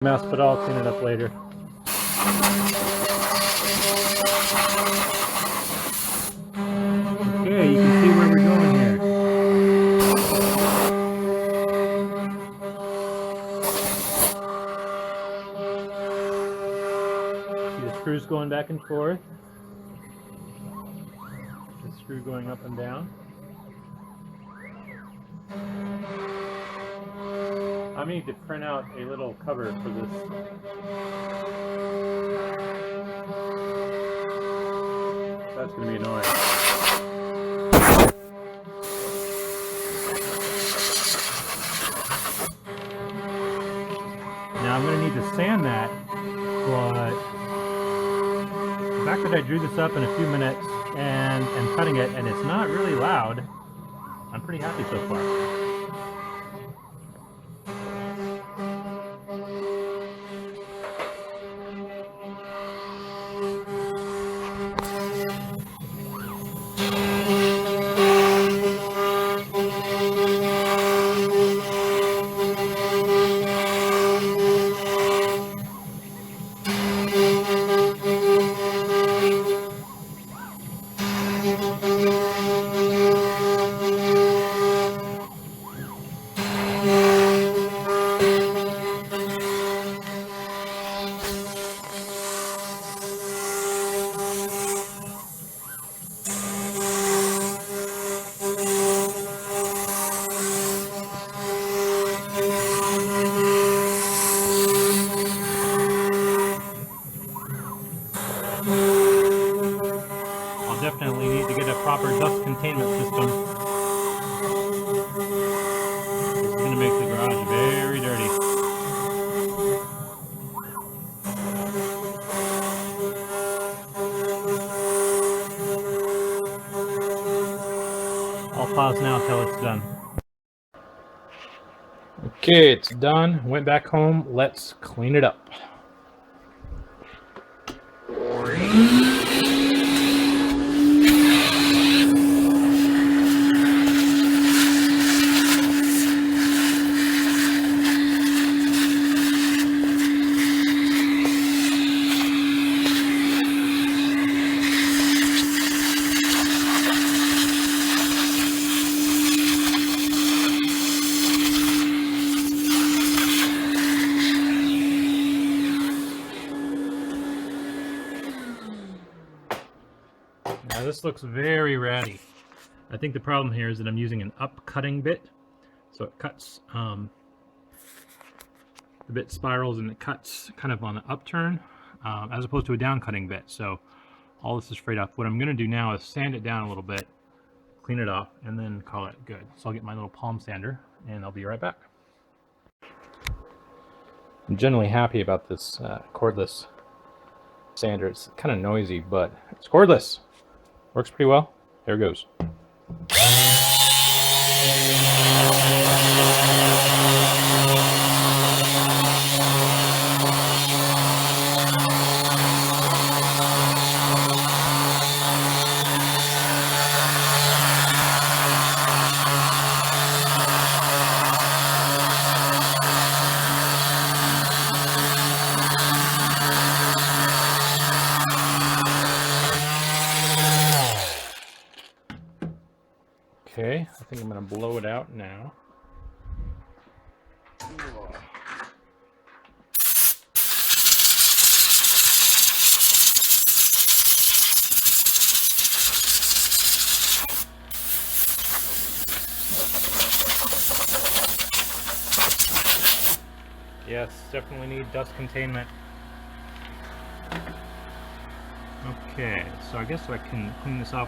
Mess, but I'll clean it up later. Okay, you can see where we're going here. See the screws going back and forth. The screw going up and down. I need to print out a little cover for this. That's going to be annoying. Now I'm going to need to sand that, but the fact that I drew this up in a few minutes and cutting it and it's not really loud, I'm pretty happy so far. I'll definitely need to get a proper dust containment system. It's going to make the garage very dirty. I'll pause now till it's done. Okay, it's done. Went back home. Let's clean it up. Now this looks very ratty. I think the problem here is that I'm using an up cutting bit, so it cuts, the bit spirals and it cuts kind of on an upturn, as opposed to a down cutting bit. So all this is frayed up. What I'm going to do now is sand it down a little bit, clean it off, and then call it good. So I'll get my little palm sander and I'll be right back. I'm generally happy about this cordless sander. It's kind of noisy, but it's cordless. Works pretty well. Here it goes. Okay, I think I'm going to blow it out now. Yes, definitely need dust containment. Okay, so I guess I can clean this off.